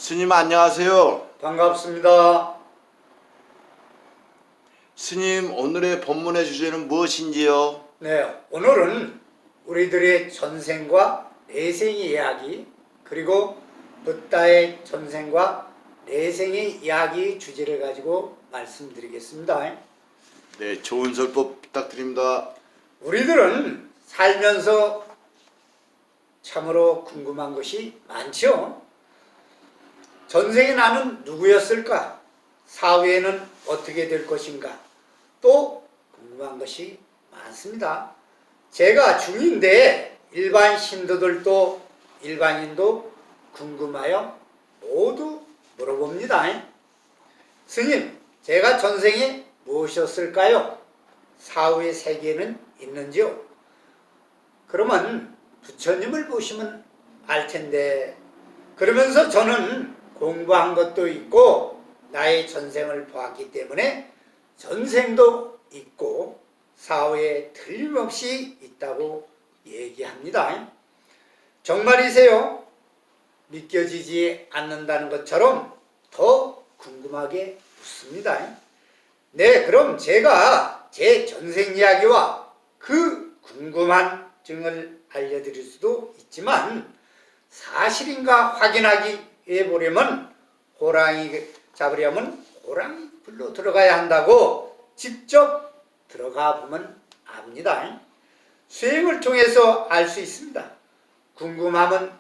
스님 안녕하세요. 반갑습니다. 스님 오늘의 본문의 주제는 무엇인지요? 네, 오늘은 우리들의 전생과 내생의 이야기, 그리고 붓다의 전생과 내생의 이야기 주제를 가지고 말씀드리겠습니다. 네, 좋은 설법 부탁드립니다. 우리들은 살면서 참으로 궁금한 것이 많죠. 전생에 나는 누구였을까? 사후에는 어떻게 될 것인가? 또 궁금한 것이 많습니다. 제가 중인데 일반 신도들도 일반인도 궁금하여 모두 물어봅니다. 스님, 제가 전생에 무엇이었을까요? 사후의 세계는 있는지요? 그러면 부처님을 보시면 알 텐데, 그러면서 저는 공부한 것도 있고 나의 전생을 보았기 때문에 전생도 있고 사후에 틀림없이 있다고 얘기합니다. 정말이세요? 믿겨지지 않는다는 것처럼 더 궁금하게 묻습니다. 네, 그럼 제가 제 전생 이야기와 그 궁금한 증을 알려드릴 수도 있지만, 사실인가 확인하기 해보려면 호랑이 잡으려면 호랑이 불로 들어가야 한다고 직접 들어가 보면 압니다. 수행을 통해서 알 수 있습니다. 궁금하면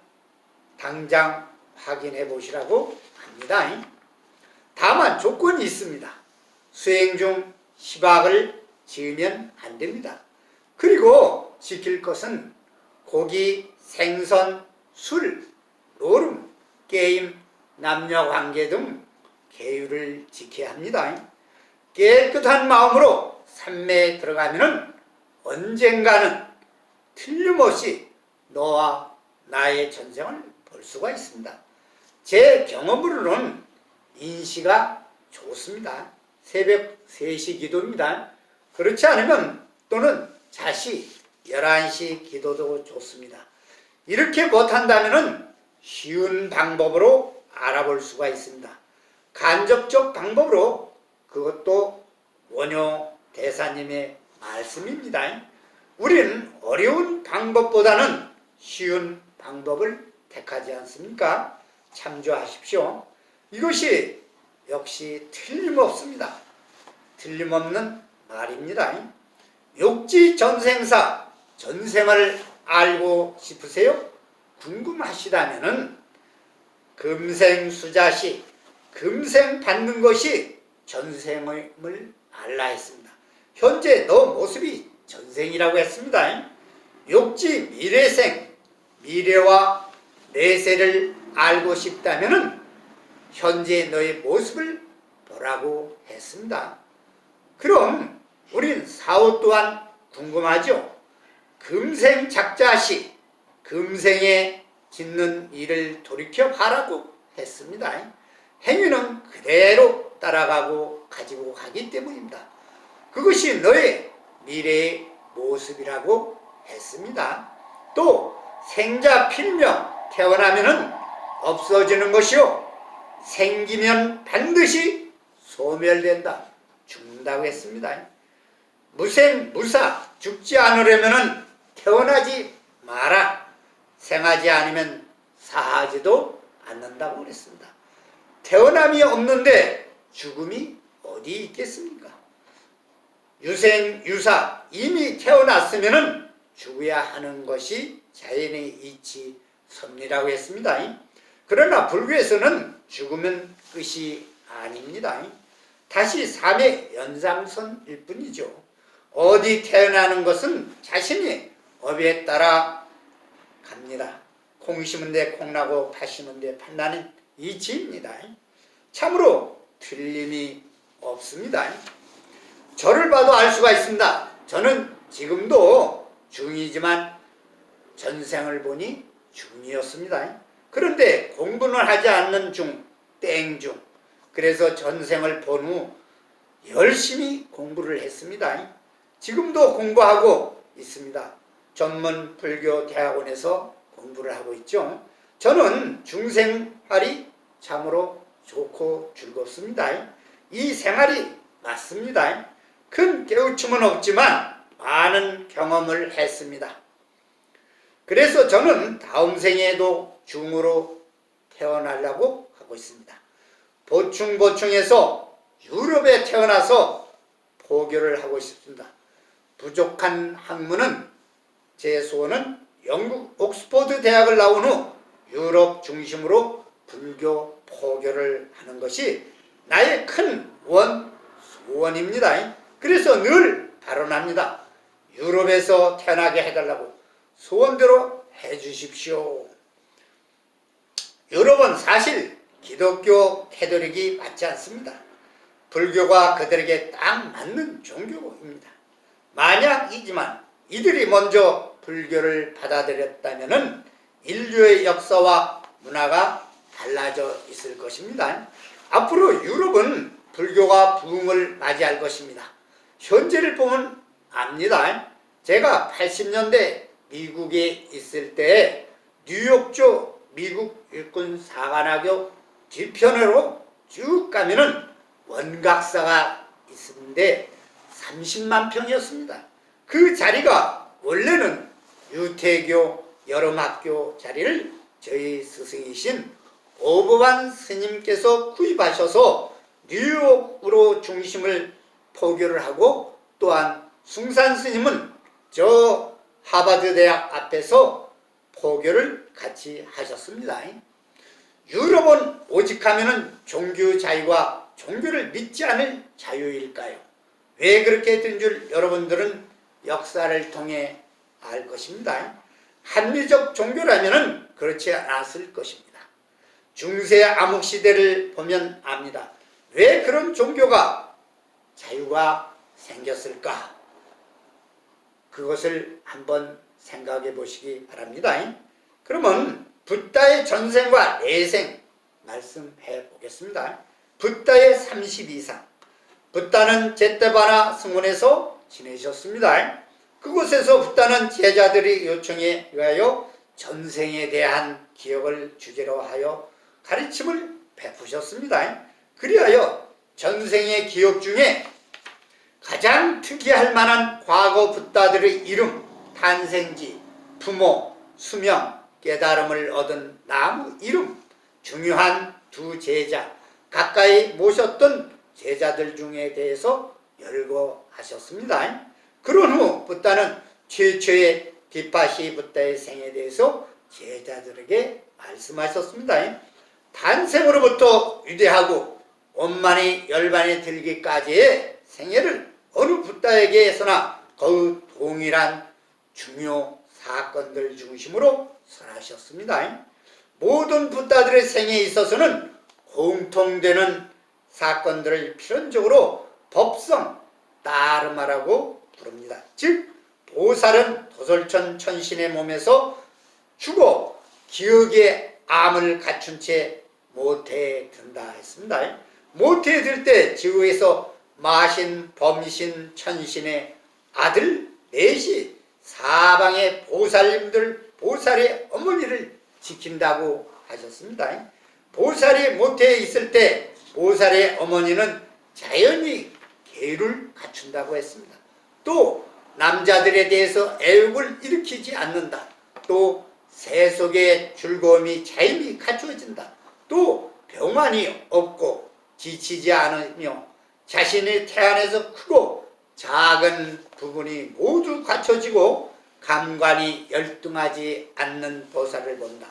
당장 확인해 보시라고 합니다. 다만 조건이 있습니다. 수행 중 시박을 지으면 안 됩니다. 그리고 지킬 것은 고기, 생선, 술, 노름, 게임, 남녀관계 등 계율을 지켜야 합니다. 깨끗한 마음으로 삼매에 들어가면 언젠가는 틀림없이 너와 나의 전생을 볼 수가 있습니다. 제 경험으로는 인시가 좋습니다. 새벽 3시 기도입니다. 그렇지 않으면 또는 자시 11시 기도도 좋습니다. 이렇게 못한다면 쉬운 방법으로 알아볼 수가 있습니다. 간접적 방법으로, 그것도 원효 대사님의 말씀입니다. 우리는 어려운 방법보다는 쉬운 방법을 택하지 않습니까? 참조하십시오. 이것이 역시 틀림없습니다. 틀림없는 말입니다. 욕지 전생사, 전생을 알고 싶으세요? 궁금하시다면은 금생수자시, 금생 받는 것이 전생을 알라 했습니다. 현재 너 모습이 전생이라고 했습니다. 욕지 미래생, 미래와 내세를 알고 싶다면은 현재 너의 모습을 보라고 했습니다. 그럼 우린 사후 또한 궁금하죠. 금생 작자시, 금생에 짓는 일을 돌이켜 봐라고 했습니다. 행위는 그대로 따라가고 가지고 가기 때문입니다. 그것이 너의 미래의 모습이라고 했습니다. 또 생자 필명, 태어나면은 없어지는 것이요, 생기면 반드시 소멸된다, 죽는다고 했습니다. 무생 무사, 죽지 않으려면 태어나지 마라. 생하지 않으면 사하지도 않는다고 그랬습니다. 태어남이 없는데 죽음이 어디 있겠습니까? 유생 유사, 이미 태어났으면 죽어야 하는 것이 자연의 이치 섭리라고 했습니다. 그러나 불교에서는 죽으면 끝이 아닙니다. 다시 삶의 연장선일 뿐이죠. 어디 태어나는 것은 자신이 업에 따라 갑니다. 콩 심은데 콩나고 팥 심은데 팥 나는 이치입니다. 참으로 틀림이 없습니다. 저를 봐도 알 수가 있습니다. 저는 지금도 중이지만 전생을 보니 중이었습니다. 그런데 공부는 하지 않는 중, 땡중. 그래서 전생을 본 후 열심히 공부를 했습니다. 지금도 공부하고 있습니다. 전문 불교 대학원에서 공부를 하고 있죠. 저는 중생활이 참으로 좋고 즐겁습니다. 이 생활이 맞습니다. 큰 깨우침은 없지만 많은 경험을 했습니다. 그래서 저는 다음 생에도 중으로 태어나려고 하고 있습니다. 보충해서 유럽에 태어나서 포교를 하고 싶습니다. 부족한 학문은 제 소원은 영국 옥스퍼드 대학을 나온 후 유럽 중심으로 불교 포교를 하는 것이 나의 큰 소원입니다. 그래서 늘 발언합니다. 유럽에서 태어나게 해달라고 소원대로 해주십시오. 유럽은 사실 기독교 캐톨릭이 맞지 않습니다. 불교가 그들에게 딱 맞는 종교입니다. 만약이지만 이들이 먼저 불교를 받아들였다면 인류의 역사와 문화가 달라져 있을 것입니다. 앞으로 유럽은 불교가 부흥을 맞이할 것입니다. 현재를 보면 압니다. 제가 80년대 미국에 있을 때 뉴욕주 미국 일꾼 사관학교 뒤편으로 쭉 가면은 원각사가 있는데 30만 평이었습니다. 그 자리가 원래는 유태교 여름학교 자리를 저희 스승이신 오버반 스님께서 구입하셔서 뉴욕으로 중심을 포교를 하고 또한 숭산 스님은 저 하버드 대학 앞에서 포교를 같이 하셨습니다. 유럽은 오직 하면은 종교 자유와 종교를 믿지 않을 자유일까요? 왜 그렇게 된 줄 여러분들은 역사를 통해 알 것입니다. 합리적 종교라면은 그렇지 않았을 것입니다. 중세 암흑 시대를 보면 압니다. 왜 그런 종교가 자유가 생겼을까? 그것을 한번 생각해 보시기 바랍니다. 그러면 붓다의 전생과 내생 말씀해 보겠습니다. 붓다의 32상. 붓다는 제떼바나 승원에서 지내셨습니다. 그곳에서 붓다는 제자들의 요청에 의하여 전생에 대한 기억을 주제로 하여 가르침을 베푸셨습니다. 그리하여 전생의 기억 중에 가장 특이할 만한 과거 붓다들의 이름, 탄생지, 부모, 수명, 깨달음을 얻은 나무 이름, 중요한 두 제자, 가까이 모셨던 제자들 중에 대해서 열거하셨습니다. 그런 후 붓다는 최초의 디파시 붓다의 생에 대해서 제자들에게 말씀하셨습니다. 탄생으로부터 위대하고 원만히 열반에 들기까지의 생애를 어느 붓다에게서나 거의 동일한 중요 사건들 중심으로 설하셨습니다. 모든 붓다들의 생에 있어서는 공통되는 사건들을 필연적으로 법성, 따르마라고 부릅니다. 즉 보살은 도솔천 천신의 몸에서 죽어 기억의 암을 갖춘 채 모태에 든다 했습니다. 모태에 들 때 지구에서 마신 범신 천신의 아들 넷이 사방의 보살님들 보살의 어머니를 지킨다고 하셨습니다. 보살이 모태에 있을 때 보살의 어머니는 자연히 계율을 갖춘다고 했습니다. 또 남자들에 대해서 애욕을 일으키지 않는다. 또 세속의 즐거움이 자임이 갖추어진다. 또 병환이 없고 지치지 않으며 자신의 태안에서 크고 작은 부분이 모두 갖춰지고 감관이 열등하지 않는 보살을 본다.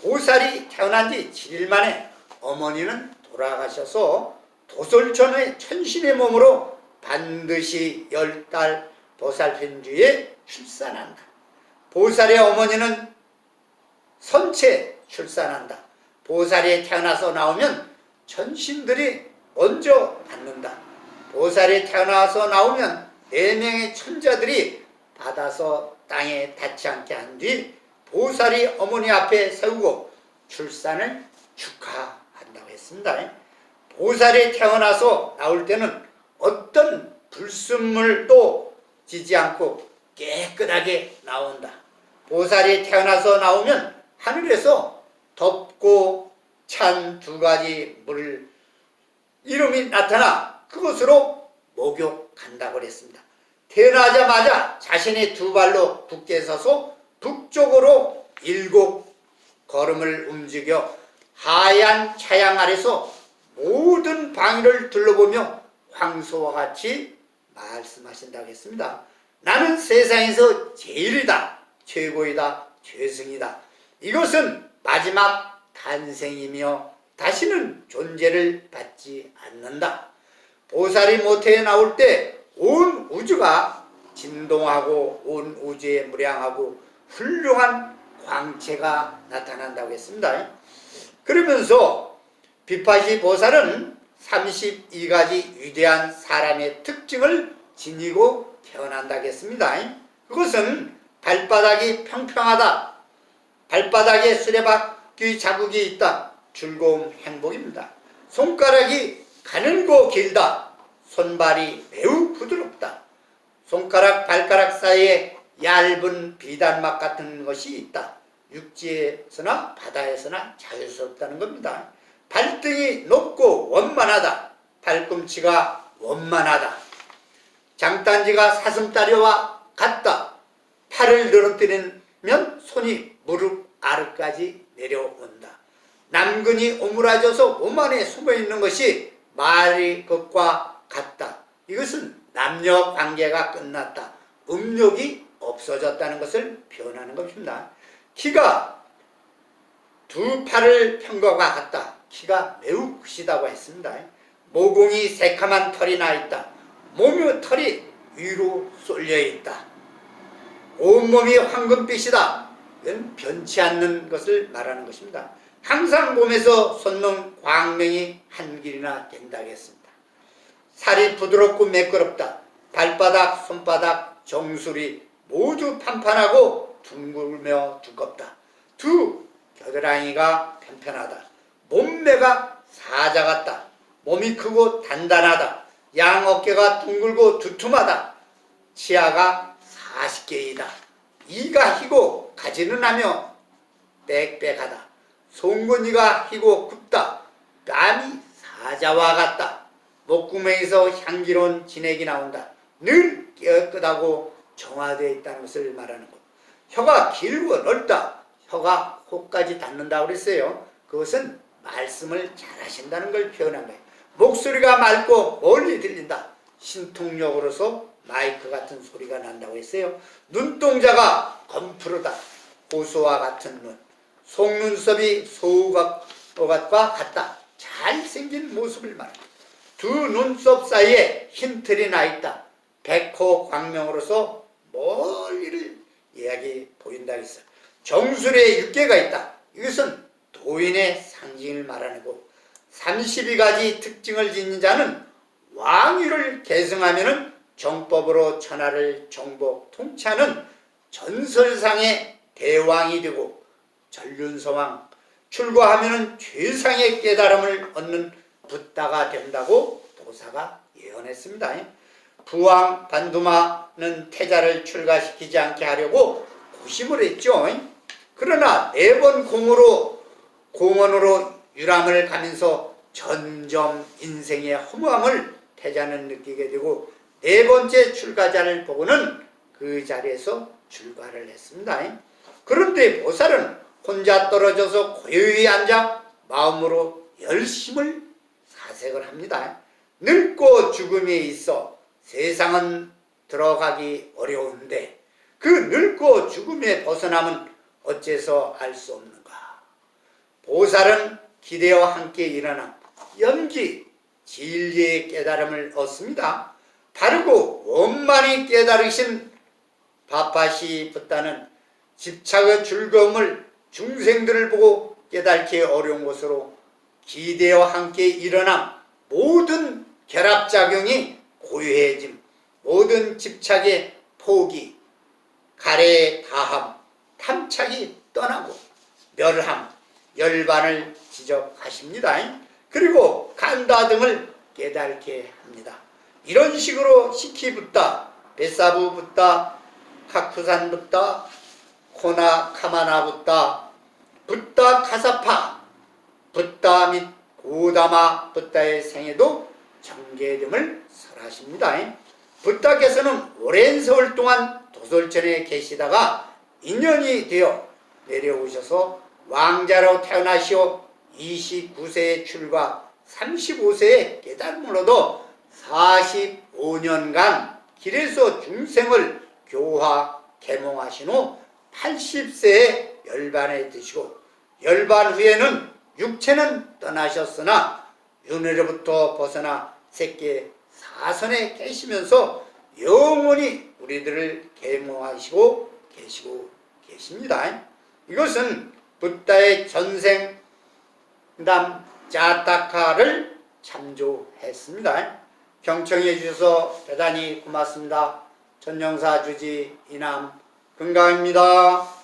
보살이 태어난 지 7일 만에 어머니는 돌아가셔서 도솔천의 천신의 몸으로 반드시 10달 보살핀 뒤에 출산한다. 보살의 어머니는 선체 출산한다. 보살이 태어나서 나오면 천신들이 먼저 받는다. 보살이 태어나서 나오면 4명의 천자들이 받아서 땅에 닿지 않게 한 뒤 보살이 어머니 앞에 세우고 출산을 축하한다고 했습니다. 보살이 태어나서 나올 때는 어떤 불순물도 지지 않고 깨끗하게 나온다. 보살이 태어나서 나오면 하늘에서 덥고 찬 두 가지 물 이름이 나타나 그것으로 목욕한다고 그랬습니다. 태어나자마자 자신의 두 발로 굳게 서서 북쪽으로 7걸음을 움직여 하얀 차양 아래서 모든 방위를 둘러보며 황소와 같이 말씀하신다고 했습니다. 나는 세상에서 제일이다, 최고이다, 최승이다. 이것은 마지막 탄생이며 다시는 존재를 받지 않는다. 보살이 모태에 나올 때 온 우주가 진동하고 온 우주에 무량하고 훌륭한 광채가 나타난다고 했습니다. 그러면서 비파시 보살은 32가지 위대한 사람의 특징을 지니고 태어난다고 했습니다. 그것은 발바닥이 평평하다, 발바닥에 수레바퀴 자국이 있다, 즐거움, 행복입니다. 손가락이 가늘고 길다, 손발이 매우 부드럽다, 손가락 발가락 사이에 얇은 비단막 같은 것이 있다, 육지에서나 바다에서나 자유스럽다는 겁니다. 발등이 높고 원만하다, 발꿈치가 원만하다, 장단지가 사슴다리와 같다, 팔을 늘어뜨리면 손이 무릎 아래까지 내려온다, 남근이 오므라져서 몸 안에 숨어있는 것이 말의 것과 같다. 이것은 남녀 관계가 끝났다, 음욕이 없어졌다는 것을 표현하는 것입니다. 키가 두 팔을 편 것과 같다, 키가 매우 크시다고 했습니다. 모공이 새카만 털이 나 있다, 몸의 털이 위로 쏠려 있다, 온몸이 황금빛이다. 이건 변치 않는 것을 말하는 것입니다. 항상 몸에서 솟는 광명이 한 길이나 된다고 했습니다. 살이 부드럽고 매끄럽다, 발바닥, 손바닥, 정수리 모두 판판하고 둥글며 두껍다, 두 겨드랑이가 편편하다, 몸매가 사자 같다, 몸이 크고 단단하다, 양 어깨가 둥글고 두툼하다, 치아가 40개이다, 이가 희고 가지는 하며 빽빽하다, 송곳니가 희고 굽다, 뺨이 사자와 같다, 목구멍에서 향기로운 진액이 나온다, 늘 깨끗하고 정화되어 있다는 것을 말하는 것. 혀가 길고 넓다, 혀가 코까지 닿는다고 그랬어요. 그것은 말씀을 잘하신다는 걸 표현한 거예요. 목소리가 맑고 멀리 들린다, 신통력으로서 마이크 같은 소리가 난다고 했어요. 눈동자가 검푸르다, 호수와 같은 눈, 속눈썹이 소우갓과 같다, 잘생긴 모습을 말합니다. 두 눈썹 사이에 흰 털이 나 있다, 백호 광명으로서 멀리를 이야기 보인다고 했어요. 정수리에 육계가 있다, 이것은 도인의 상징을 말하는 거고, 32가지 특징을 지닌 자는 왕위를 계승하면은 정법으로 천하를 정복 통치하는 전설상의 대왕이 되고, 전륜서왕 출가하면은 최상의 깨달음을 얻는 붓다가 된다고 도사가 예언했습니다. 부왕 반두마는 태자를 출가시키지 않게 하려고 고심을 했죠. 그러나 4번 공원으로 유람을 가면서 점점 인생의 허무함을 태자는 느끼게 되고, 4번째 출가자를 보고는 그 자리에서 출가를 했습니다. 그런데 보살은 혼자 떨어져서 고요히 앉아 마음으로 열심을 사색을 합니다. 늙고 죽음이 있어 세상은 들어가기 어려운데 그 늙고 죽음에 벗어남은 어째서 알 수 없는가. 보살은 기대와 함께 일어나 연기 진리의 깨달음을 얻습니다. 바르고 원만히 깨달으신 바파시 붓다는 집착의 즐거움을 중생들을 보고 깨닫기 어려운 것으로 기대와 함께 일어남 모든 결합작용이 고요해짐, 모든 집착의 포기, 가래의 다함, 탐착이 떠나고 멸함, 열반을 지적하십니다. 그리고 간다 등을 깨닫게 합니다. 이런 식으로 시키붓다, 베사부 붓다, 카쿠산 붓다, 코나 카마나 붓다, 붓다 카사파, 붓다 및 고다마 붓다의 생애도 정계됨을 설하십니다. 붓다께서는 오랜 세월 동안 도솔천에 계시다가 인연이 되어 내려오셔서 왕자로 태어나시어 29세에 출가 35세에 깨달음을 얻어 45년간 길에서 중생을 교화 계몽하신 후 80세에 열반에 드시고 열반 후에는 육체는 떠나셨으나 윤회로부터 벗어나 새끼 사선에 계시면서 영원히 우리들을 계몽하시고 계십니다. 이것은 붓다의 전생담 자타카를 참조했습니다. 경청해 주셔서 대단히 고맙습니다. 전영사 주지 이남 금강입니다.